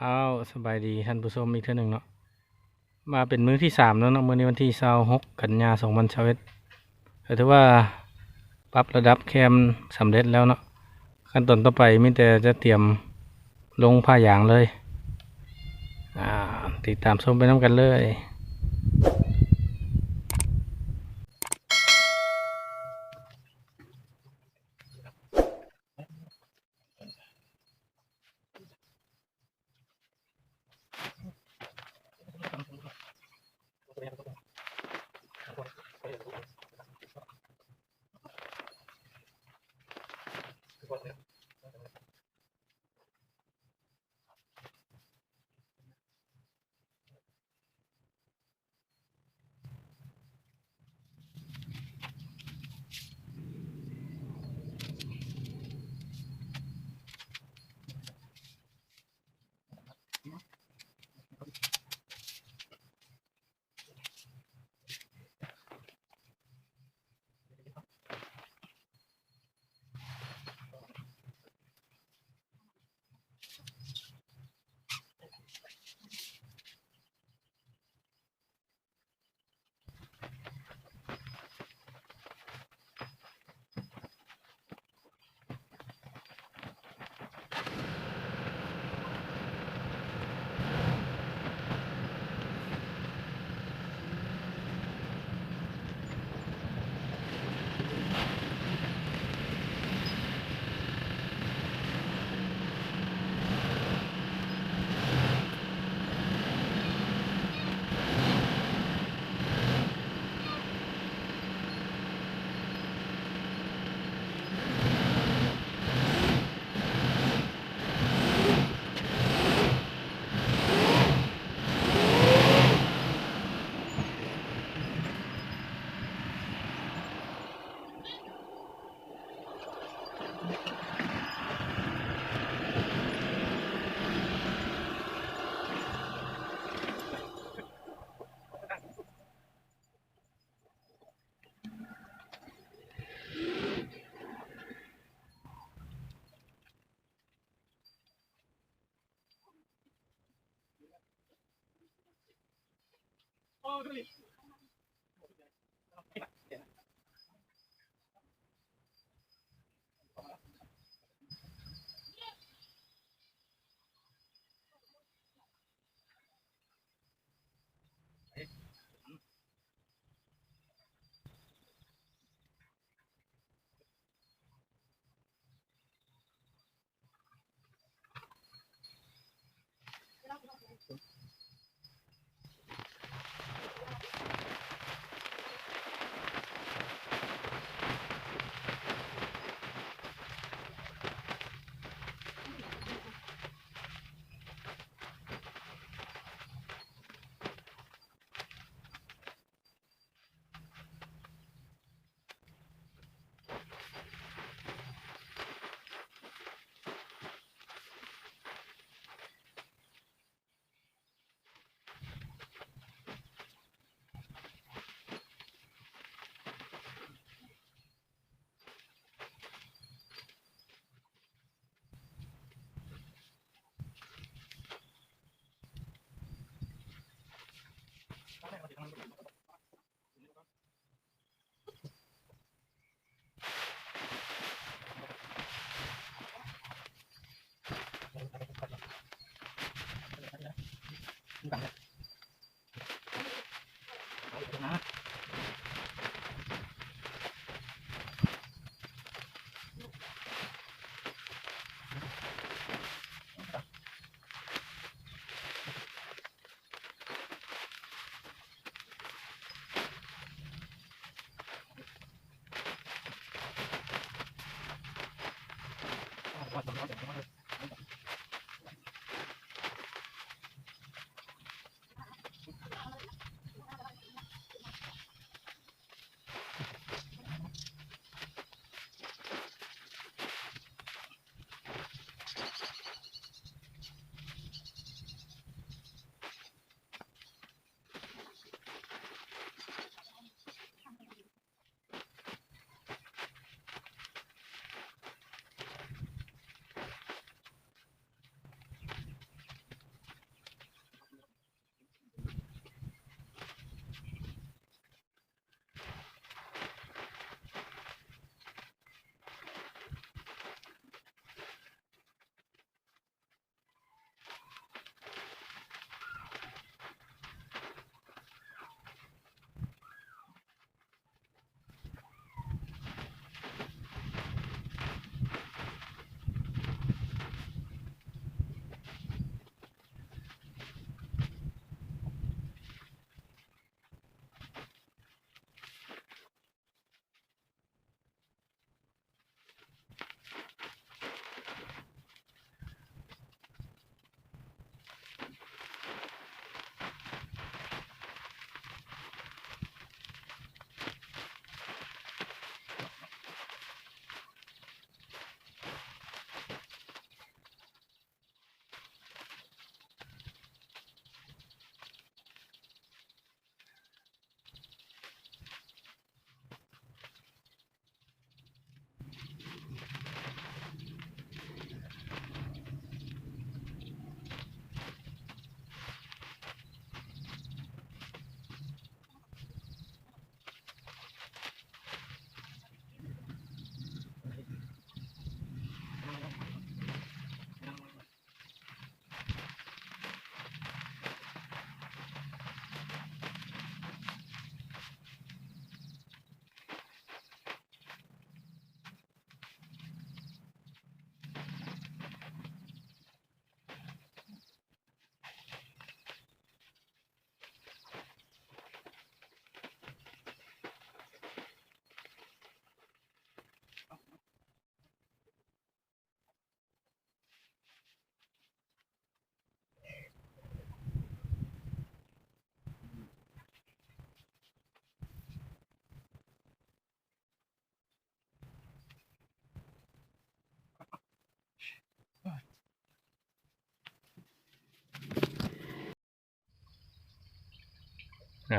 ครับสบายดีท่านผู้ชมอีกเท่าหนึ่งเนาะมาเป็นมื้อที่3แล้วเนาะมื้อนี้วันที่26กันยายน2021ก็ถือว่าปรับระดับแคมสำเร็จแล้วเนาะขั้นตอนต่อไปมีแต่จะเตรียมลงผ้ายางเลยอ่าติดตามชมไปน้ำกันเลย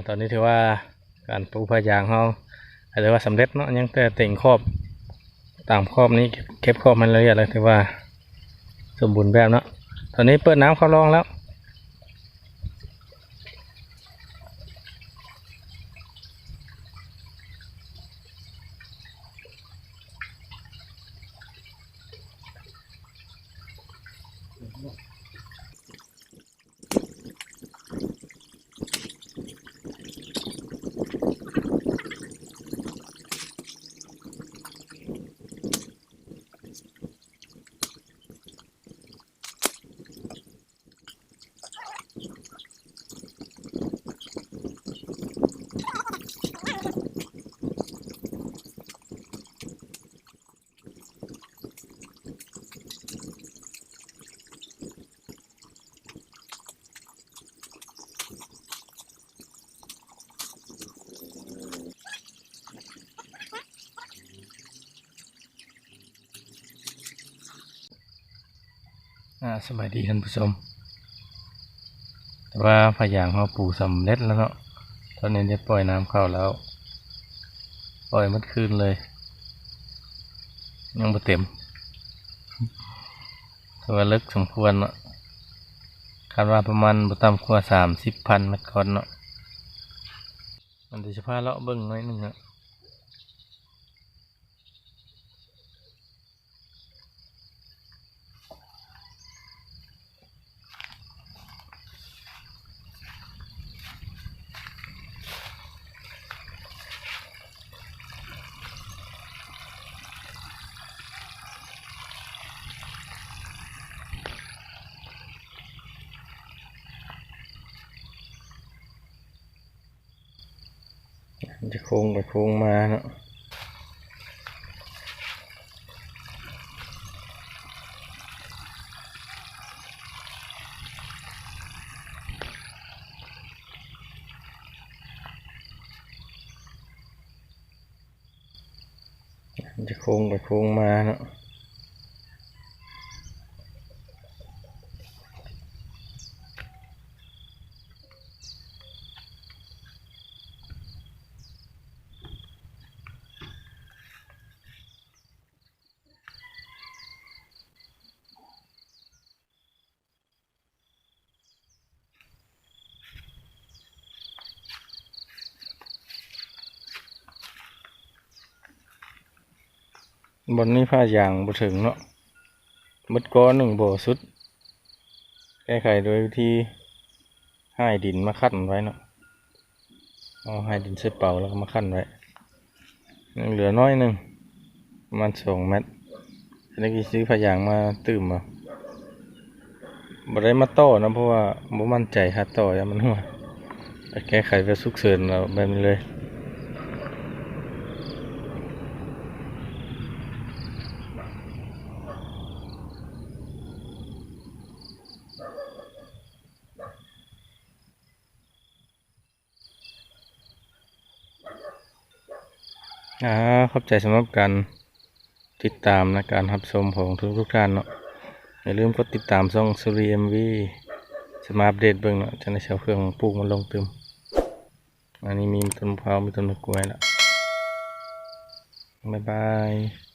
ตอนนี้ถือว่าการปลูกพะยางเขาถือว่าสำเร็จเนาะยังแต่เต่งครอบตามครอบนี้เก็บครอบมันละเอียดเลยถือว่าสมบูรณ์แบบเนาะตอนนี้เปิดน้ำเข้ารองแล้วสบายดีท่านผู้ชมแต่ว่าพะยางเขาปลูกสำเร็จแล้วเนาะตอนนี้ได้ปล่อยน้ำเข้าแล้วปล่อยมันคืนเลยยังไม่เต็มตัวลึกสมควรเนาะคาดว่าประมาณบ่ต่ำกว่า30,000 เมตรก้อนเนาะมันจะพาเลาะเบิ่งหน่อยหนึงเนาะจะโค้งไปโค้งมาเนาะจะโค้งไปโค้งมาเนาะบนนี้ผ้ายางบ่ถึงเนาะมัดก้อนหนึ่งบ่สุดแก้ไขโดยวิธีให้ดินมาคั่นไว้เนาะเอาให้ดินใส่เป่าแล้วก็มาคั่นไว้ยังเหลือน้อยหนึ่งประมาณ2 เมตรทีนี้ซื้อผ้ายางมาตื่มมาบ่ได้มาต่อนะเพราะว่าบ่มั่นใจหาต่ออย่ามันหัวแก้ไขไปสุกเสริญเราแบบนี้เลยขอบใจสำหรับการติดตามและการรับชมของทุกท่านเนาะอย่าลืมกดติดตามช่องสุรี MV จะมาอัปเดตเบิ่งเนาะจะในเช้าเครื่องปลูกมันลงตึมอันนี้มีต้นมะพร้าวมีต้นมะกรูดแล้วบ๊ายบาย